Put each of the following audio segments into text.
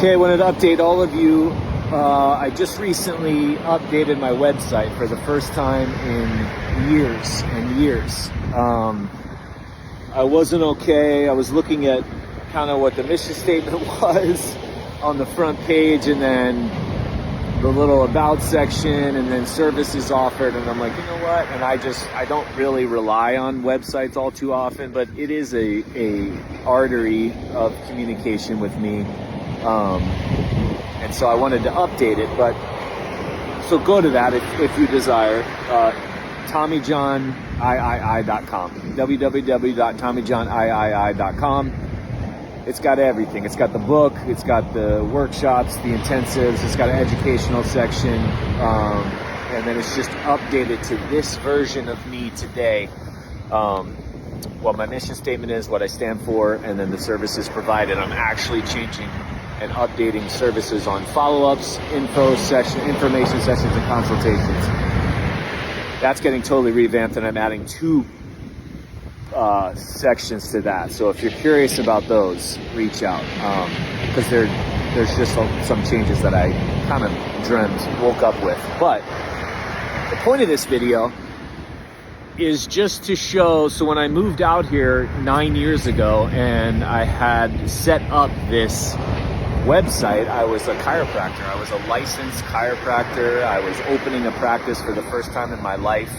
Okay, I wanted to update all of you. I just recently updated my website for the first time in years and years. I wasn't okay. I was looking at kind of what the mission statement was on the front page, and then the little about section, and then services offered, and I'm like, you know what? And I don't really rely on websites all too often, but it is a artery of communication with me. And so I wanted to update it, but so go to that if you desire. TommyJohnIII.com, www.TommyJohnIII.com. It's got everything. It's got the book, it's got the workshops, the intensives, it's got an educational section, and then it's just updated to this version of me today. What my mission statement is, what I stand for, and then the services provided. I'm actually changing and updating services on follow-ups, information sessions, and consultations. That's getting totally revamped, and I'm adding 2 sections to that. So if you're curious about those, reach out, because there's just some changes that I kind of woke up with. But the point of this video is just to show, so when I moved out here 9 years ago and I had set up this website, I was a chiropractor. I was a licensed chiropractor. I was opening a practice for the first time in my life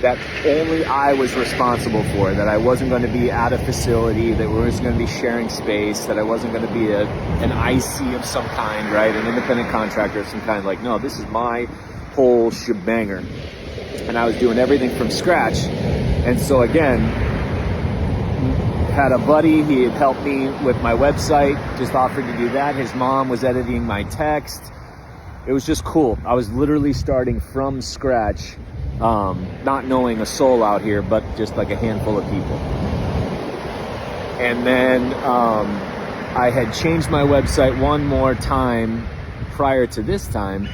that only I was responsible for, that I wasn't going to be at a facility, that we wasn't going to be sharing space, that I wasn't going to be an IC of some kind, right? An independent contractor of some kind. Like, no, this is my whole shebanger. And I was doing everything from scratch. And so again, had a buddy, he had helped me with my website, just offered to do that. His mom was editing my text. It was just cool. I was literally starting from scratch, not knowing a soul out here, but just like a handful of people. And then I had changed my website one more time prior to this time,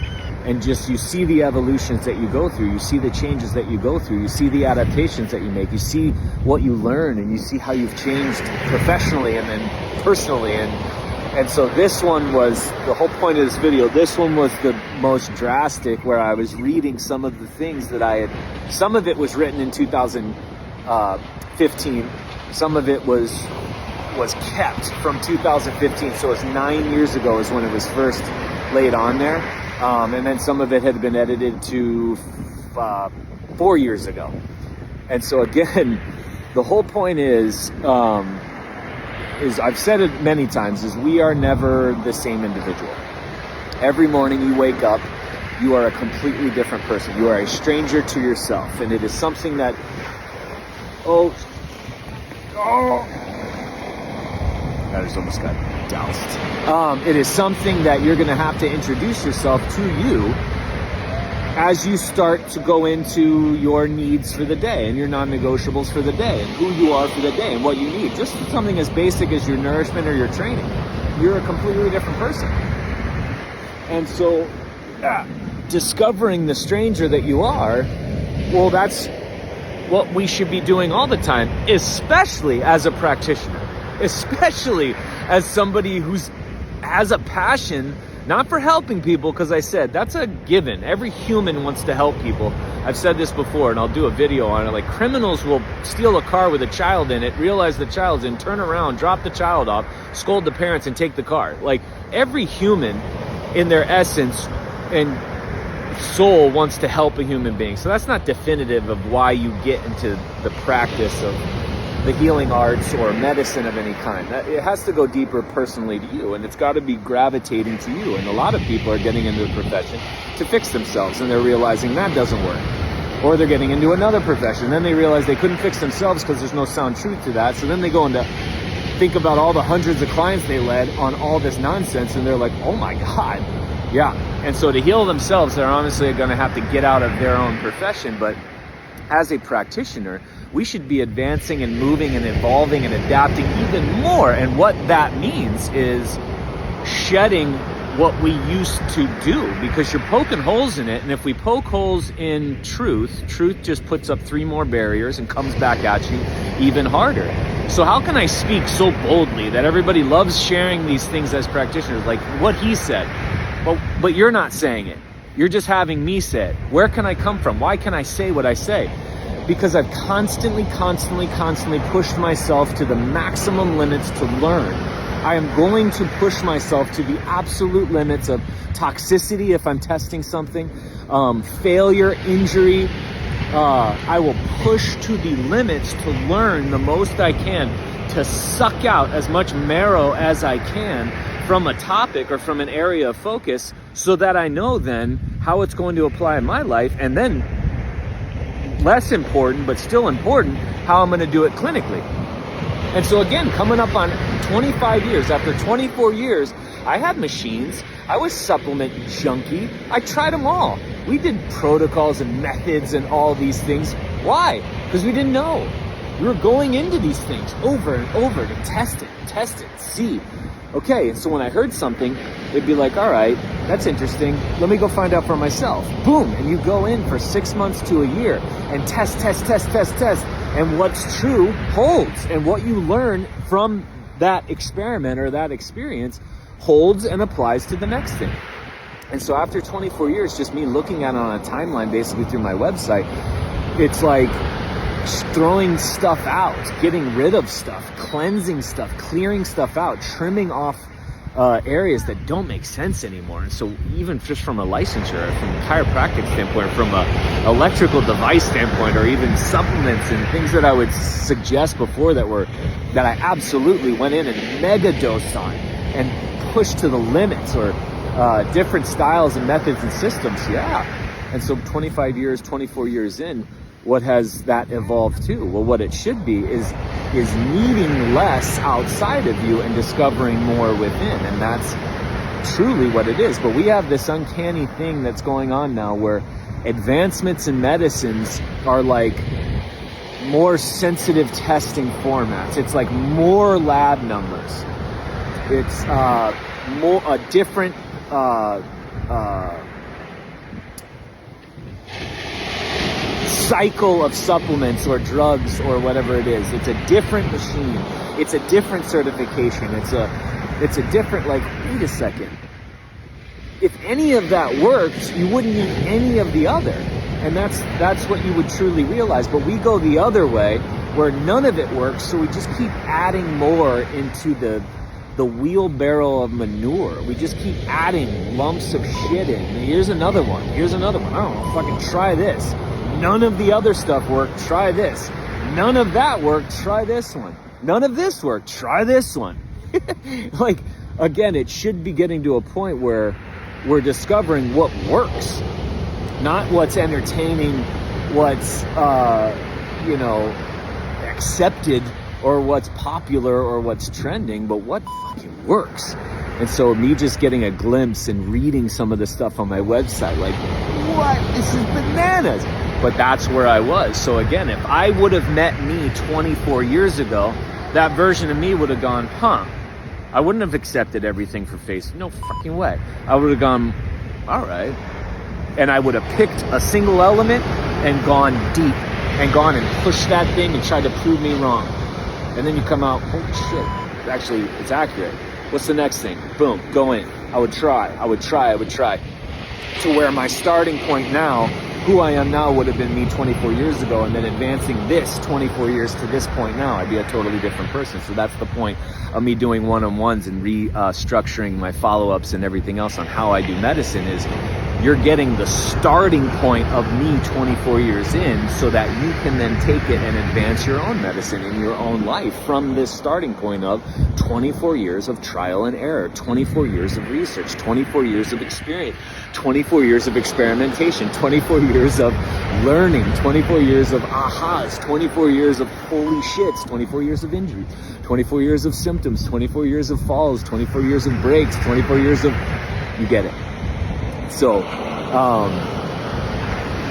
and just, you see the evolutions that you go through, you see the changes that you go through, you see the adaptations that you make, you see what you learn, and you see how you've changed professionally and then personally. And so this one was, the whole point of this video, this one was the most drastic, where I was reading some of the things that some of it was written in 2015, some of it was kept from 2015, so it's 9 years ago is when it was first laid on there. And then some of it had been edited to 4 years ago. And so again, the whole point is I've said it many times, is we are never the same individual. Every morning you wake up, you are a completely different person. You are a stranger to yourself. And it is something that, I just almost got doused. It is something that you're going to have to introduce yourself to you as you start to go into your needs for the day and your non-negotiables for the day and who you are for the day and what you need. Just something as basic as your nourishment or your training. You're a completely different person. And so discovering the stranger that you are, well, that's what we should be doing all the time, especially as a practitioner. Especially as somebody has a passion, not for helping people, because I said that's a given. Every human wants to help people. I've said this before, and I'll do a video on it. Like, criminals will steal a car with a child in it, realize the child's in, turn around, drop the child off, scold the parents, and take the car. Like, every human in their essence and soul wants to help a human being. So that's not definitive of why you get into the practice of the healing arts or medicine of any kind. It has to go deeper personally to you, and it's got to be gravitating to you. And a lot of people are getting into the profession to fix themselves, and they're realizing that doesn't work. Or they're getting into another profession, then they realize they couldn't fix themselves because there's no sound truth to that. So then they go into think about all the hundreds of clients they led on all this nonsense, and they're like, oh my God. Yeah. And so to heal themselves, they're honestly going to have to get out of their own profession. But as a practitioner, we should be advancing and moving and evolving and adapting even more. And what that means is shedding what we used to do, because you're poking holes in it. And if we poke holes in truth just puts up 3 more barriers and comes back at you even harder. So how can I speak so boldly that everybody loves sharing these things as practitioners, like what he said, but you're not saying it. You're just having me say it. Where can I come from? Why can I say what I say? Because I've constantly pushed myself to the maximum limits to learn. I am going to push myself to the absolute limits of toxicity if I'm testing something, failure, injury. I will push to the limits to learn the most I can, to suck out as much marrow as I can from a topic or from an area of focus, so that I know then how it's going to apply in my life, and then, less important but still important, how I'm going to do it clinically. And so again, coming up on 25 years, after 24 years, I had machines, I was supplement junkie, I tried them all. We did protocols and methods and all these things. Why? Because we didn't know. We were going into these things over and over to test it, see. Okay, and so when I heard something, it'd be like, all right, that's interesting. Let me go find out for myself. Boom, and you go in for 6 months to a year and test. And what's true holds. And what you learn from that experiment or that experience holds and applies to the next thing. And so after 24 years, just me looking at it on a timeline, basically through my website, it's like throwing stuff out, getting rid of stuff, cleansing stuff, clearing stuff out, trimming off areas that don't make sense anymore. And so even just from a licensure, from a chiropractic standpoint, from a electrical device standpoint, or even supplements and things that I would suggest before that I absolutely went in and mega dosed on and pushed to the limits, or different styles and methods and systems. Yeah. And so 24 years in, what has that evolved to? Well, what it should be is needing less outside of you and discovering more within. And that's truly what it is. But we have this uncanny thing that's going on now where advancements in medicines are like more sensitive testing formats. It's like more lab numbers. It's more a different cycle of supplements or drugs or whatever it is. It's a different machine. It's a different certification. It's a different, like, wait a second. If any of that works, you wouldn't need any of the other. And that's what you would truly realize. But we go the other way where none of it works, so we just keep adding more into the wheelbarrow of manure. We just keep adding lumps of shit in. Here's another one. I don't know, fucking try this. None of the other stuff worked, try this. None of that worked, try this one. None of this worked, try this one. Like, again, it should be getting to a point where we're discovering what works, not what's entertaining, what's, accepted, or what's popular, or what's trending, but what fucking works. And so me just getting a glimpse and reading some of the stuff on my website, like, what? This is bananas. But that's where I was. So again, if I would have met me 24 years ago, that version of me would have gone, I wouldn't have accepted everything for face. No fucking way. I would have gone, all right. And I would have picked a single element and gone deep and gone and pushed that thing and tried to prove me wrong. And then you come out, holy shit, actually, it's accurate. What's the next thing? Boom, go in. I would try. To where my starting point now, who I am now, would have been me 24 years ago, and then advancing this 24 years to this point now, I'd be a totally different person. So that's the point of me doing one-on-ones and restructuring my follow-ups and everything else on how I do medicine, is you're getting the starting point of me 24 years in, so that you can then take it and advance your own medicine in your own life from this starting point of 24 years of trial and error, 24 years of research, 24 years of experience, 24 years of experimentation, 24 years of learning, 24 years of ahas, 24 years of holy shits, 24 years of injury, 24 years of symptoms, 24 years of falls, 24 years of breaks, 24 years of, you get it. So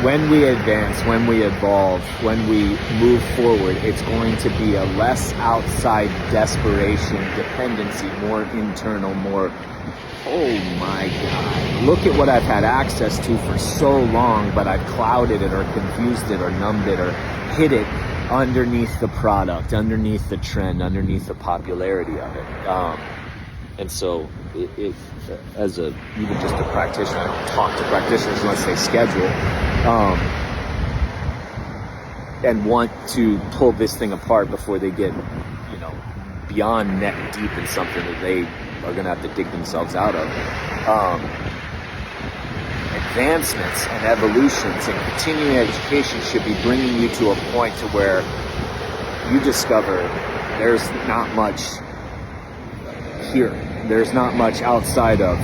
when we advance, when we evolve, when we move forward, it's going to be a less outside desperation, dependency, more internal, more, oh my God, look at what I've had access to for so long, but I've clouded it or confused it or numbed it or hid it underneath the product, underneath the trend, underneath the popularity of it. And so as even just a practitioner, I don't talk to practitioners unless they schedule, and want to pull this thing apart before they get, beyond neck deep in something that they are going to have to dig themselves out of. Advancements and evolutions and continuing education should be bringing you to a point to where you discover there's not much here. There's not much outside of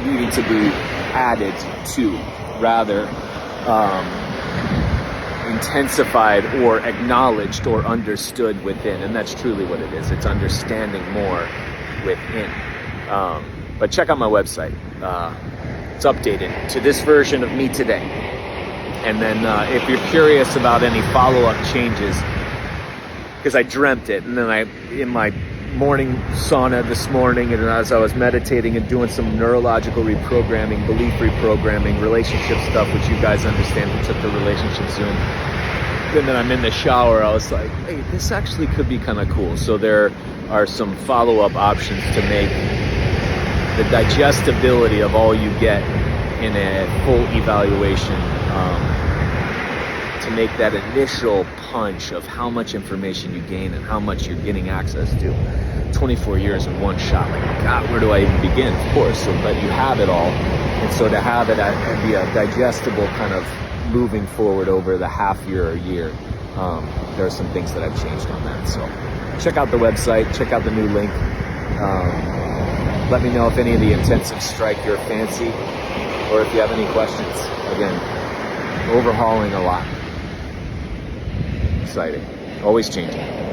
needing to be added to, rather intensified or acknowledged or understood within. And that's truly what it is. It's understanding more within. But check out my website. It's updated to this version of me today. And then if you're curious about any follow-up changes, because I dreamt it, and then in my morning sauna this morning, and as I was meditating and doing some neurological reprogramming, belief reprogramming, relationship stuff, which you guys understand who took the relationship Zoom. And then I'm in the shower, I was like, hey, this actually could be kind of cool. So there are some follow-up options to make the digestibility of all you get in a full evaluation, to make that initial punch of how much information you gain and how much you're getting access to. 24 years in one shot, like, God, where do I even begin? Of course, but you have it all. And so to have it be a digestible kind of moving forward over the half year or year, there are some things that I've changed on that. So check out the website, check out the new link. Let me know if any of the intensives strike your fancy, or if you have any questions. Again, overhauling a lot. Exciting. Always changing.